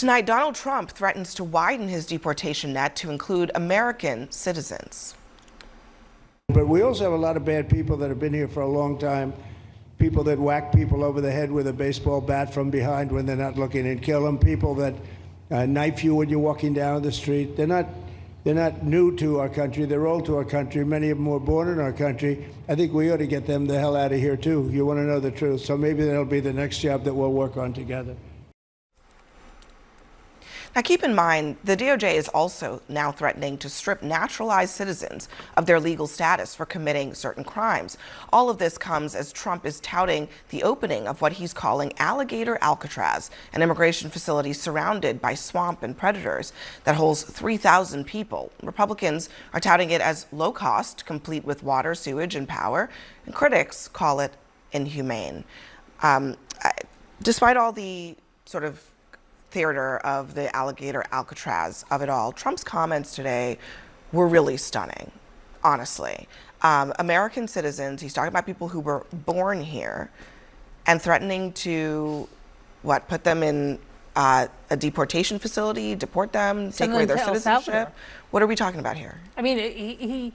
Tonight, Donald Trump threatens to widen his deportation net to include American citizens. But we also have a lot of bad people that have been here for a long time. People that whack people over the head with a baseball bat from behind when they're not looking and kill them. People that knife you when you're walking down the street. They're not new to our country. They're old to our country. Many of them were born in our country. I think we ought to get them the hell out of here, too. You want to know the truth. So maybe that'll be the next job that we'll work on together. Now, keep in mind, the DOJ is also now threatening to strip naturalized citizens of their legal status for committing certain crimes. All of this comes as Trump is touting the opening of what he's calling Alligator Alcatraz, an immigration facility surrounded by swamp and predators that holds 3,000 people. Republicans are touting it as low cost, complete with water, sewage, and power, and critics call it inhumane. Despite all the sort of theater of the Alligator Alcatraz of it all, Trump's comments today were really stunning, honestly. American citizens, he's talking about people who were born here and threatening to, put them in a deportation facility, deport them, take away their citizenship. What are we talking about here? I mean,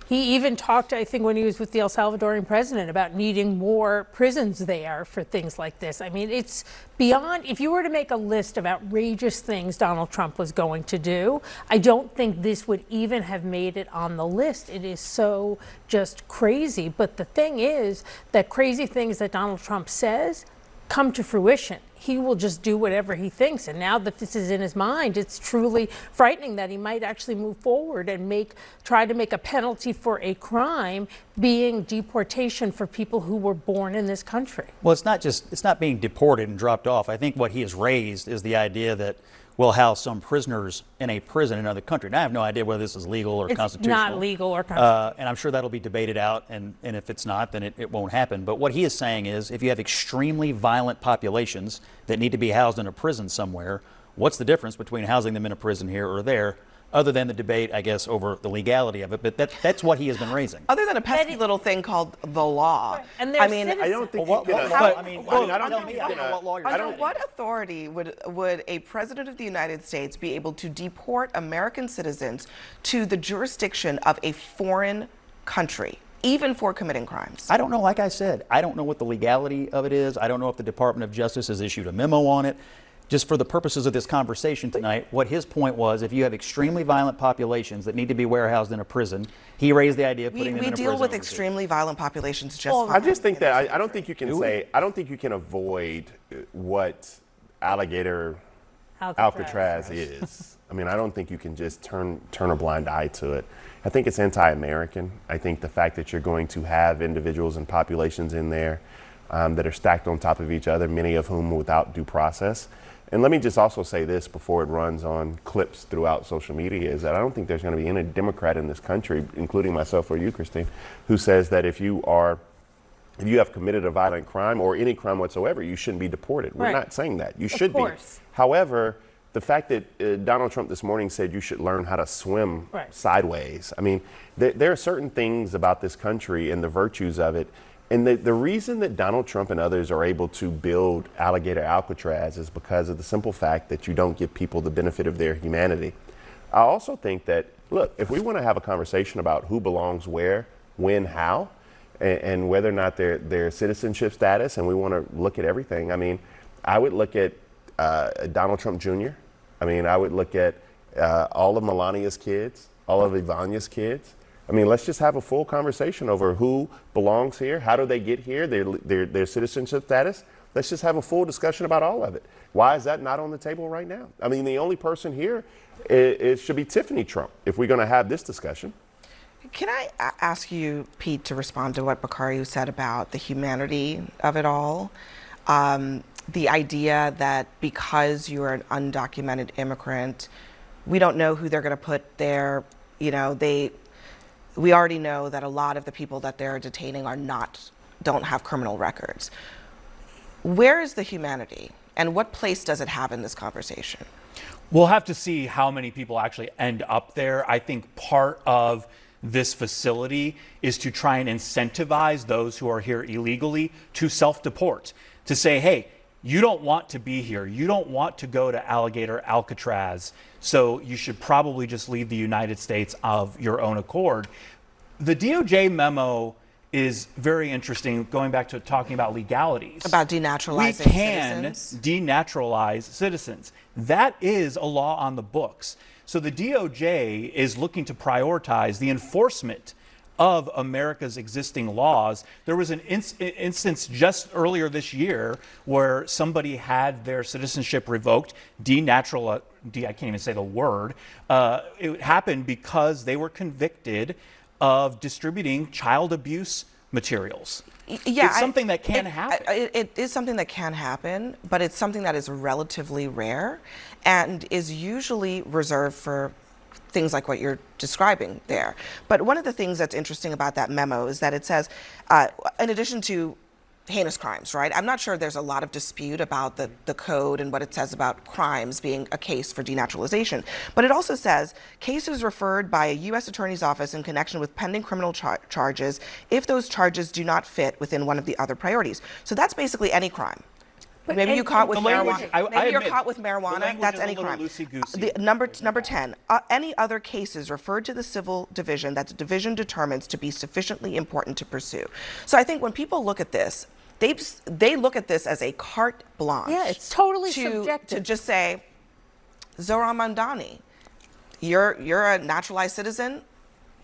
he even talked, I think, when he was with the El Salvadorian president about needing more prisons there for things like this. I mean, it's beyond, if you were to make a list of outrageous things Donald Trump was going to do, I don't think this would even have made it on the list. It is so just crazy. But the thing is that crazy things that Donald Trump says come to fruition. He will just do whatever he thinks. And now that this is in his mind, it's truly frightening that he might actually move forward and try to make a penalty for a crime being deportation for people who were born in this country. Well, it's not being deported and dropped off. I think what he has raised is the idea that we'll house some prisoners in a prison in another country. Now, I have no idea whether this is legal or constitutional. It's not legal or constitutional. And I'm sure that'll be debated out, and if it's not, then it won't happen. But what he is saying is, if you have extremely violent populations that need to be housed in a prison somewhere, what's the difference between housing them in a prison here or there? Other than the debate, I guess, over the legality of it, but that's what he has been raising. Other than a pesky little thing called the law. And I mean, I don't think under what authority would a president of the United States be able to deport American citizens to the jurisdiction of a foreign country, even for committing crimes? I don't know. Like I said, I don't know what the legality of it is. I don't know if the Department of Justice has issued a memo on it. Just for the purposes of this conversation tonight, what his point was, if you have extremely violent populations that need to be warehoused in a prison, he raised the idea of putting them in a prison. We deal with extremely violent populations just fine. I just think that I don't think you can I don't think you can avoid what Alligator Alcatraz is. I mean, I don't think you can just turn a blind eye to it. I think it's anti-American. I think the fact that you're going to have individuals and populations in there that are stacked on top of each other, many of whom without due process. And let me just also say this before it runs on clips throughout social media, is that I don't think there's going to be any Democrat in this country, including myself or you, Christine, who says that if you have committed a violent crime or any crime whatsoever, you shouldn't be deported. We're not saying that. You should be. However, the fact that Donald Trump this morning said you should learn how to swim sideways. I mean, there are certain things about this country and the virtues of it. And the reason that Donald Trump and others are able to build Alligator Alcatraz is because of the simple fact that you don't give people the benefit of their humanity. I also think that, look, if we want to have a conversation about who belongs where, when, how, and whether or not their citizenship status, and we want to look at everything, I mean, I would look at Donald Trump Jr. I mean, I would look at all of Melania's kids, all of Ivania's kids. I mean, let's just have a full conversation over who belongs here, how do they get here, their citizenship status. Let's just have a full discussion about all of it. Why is that not on the table right now? I mean, the only person here should be Tiffany Trump if we're going to have this discussion. Can I ask you, Pete, to respond to what Bakari said about the humanity of it all? The idea that because you're an undocumented immigrant, we don't know who they're going to put there, we already know that a lot of the people that they're detaining don't have criminal records. Where is the humanity, and what place does it have in this conversation? We'll have to see how many people actually end up there. I think part of this facility is to try and incentivize those who are here illegally to self-deport, to say, hey, you don't want to be here. You don't want to go to Alligator Alcatraz. So you should probably just leave the United States of your own accord. The DOJ memo is very interesting, going back to talking about legalities. About denaturalizing We can citizens. denaturalize citizens. That is a law on the books. So the DOJ is looking to prioritize the enforcement of America's existing laws. There was an instance just earlier this year where somebody had their citizenship revoked, I can't even say the word. It happened because they were convicted of distributing child abuse materials. Yeah, it's something that can happen. It is something that can happen, but it's something that is relatively rare and is usually reserved for things like what you're describing there. But one of the things that's interesting about that memo is that it says, in addition to heinous crimes, right? I'm not sure there's a lot of dispute about the code and what it says about crimes being a case for denaturalization. But it also says cases referred by a U.S. Attorney's Office in connection with pending criminal charges if those charges do not fit within one of the other priorities. So that's basically any crime. Maybe you're caught with marijuana. Maybe you're caught with marijuana. That's any crime. The number 10. Any other cases referred to the civil division that the division determines to be sufficiently important to pursue. So I think when people look at this, they look at this as a carte blanche. Yeah, it's totally subjective. To just say, Zohran Mamdani, you're a naturalized citizen.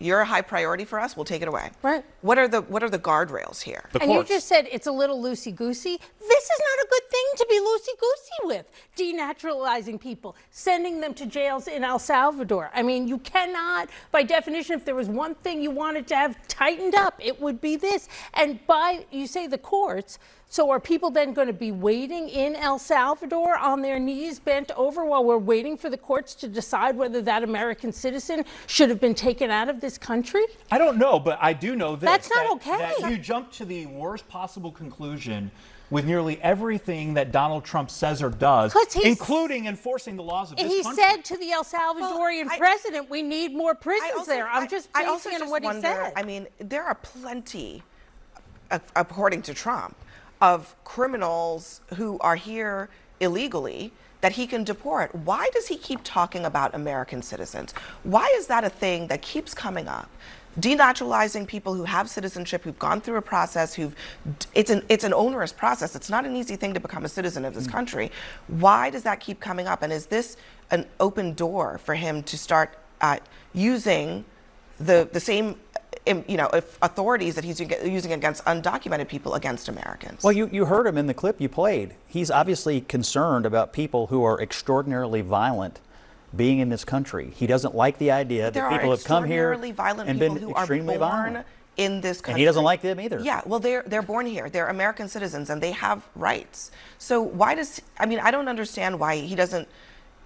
You're a high priority for us. We'll take it away. Right. What are the guardrails here? And you just said it's a little loosey-goosey. This is not a good thing to be loosey-goosey with. Denaturalizing people, sending them to jails in El Salvador. I mean, you cannot, by definition, if there was one thing you wanted to have tightened up, it would be this. And you say the courts, so are people then going to be waiting in El Salvador on their knees bent over while we're waiting for the courts to decide whether that American citizen should have been taken out of this country? I don't know, but I do know this. That's not okay. That you jump to the worst possible conclusion with nearly everything that Donald Trump says or does, including enforcing the laws of this country. He said to the El Salvadorian president, we need more prisons there. I'm just basing on what he said. I mean, there are plenty, according to Trump, of criminals who are here illegally that he can deport. Why does he keep talking about American citizens? Why is that a thing that keeps coming up? Denaturalizing people who have citizenship, who've gone through a process, it's an onerous process. It's not an easy thing to become a citizen of this country. Why does that keep coming up? And is this an open door for him to start using the same authorities that he's using against undocumented people against Americans? Well, you heard him in the clip you played. He's obviously concerned about people who are extraordinarily violent being in this country. He doesn't like the idea that people have come here and been extremely violent in this country. And he doesn't like them either. Yeah, well, they're born here. They're American citizens and they have rights. So why I don't understand why he doesn't.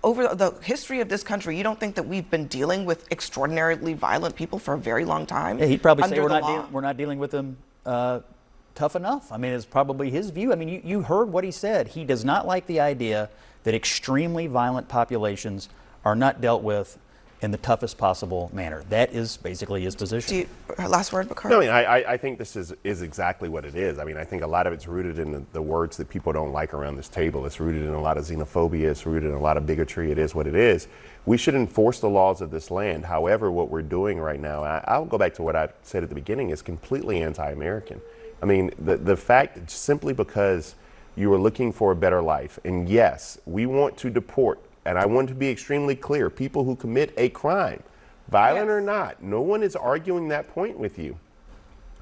Over the history of this country, you don't think that we've been dealing with extraordinarily violent people for a very long time? Yeah, he'd probably say we're not dealing with them tough enough. I mean, it's probably his view. I mean, you heard what he said. He does not like the idea that extremely violent populations are not dealt with in the toughest possible manner. That is basically his position. Last word, Bakari? No, I think this is exactly what it is. I mean, I think a lot of it's rooted in the words that people don't like around this table. It's rooted in a lot of xenophobia. It's rooted in a lot of bigotry. It is what it is. We should enforce the laws of this land. However, what we're doing right now, I'll go back to what I said at the beginning, is completely anti-American. I mean, the fact, simply because you are looking for a better life, and yes, we want to deport. And I want to be extremely clear, people who commit a crime, violent or not, no one is arguing that point with you.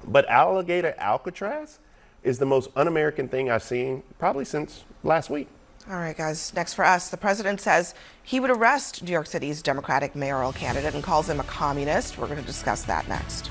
But Alligator Alcatraz is the most un-American thing I've seen probably since last week. All right, guys, next for us, the president says he would arrest New York City's Democratic mayoral candidate and calls him a communist. We're going to discuss that next.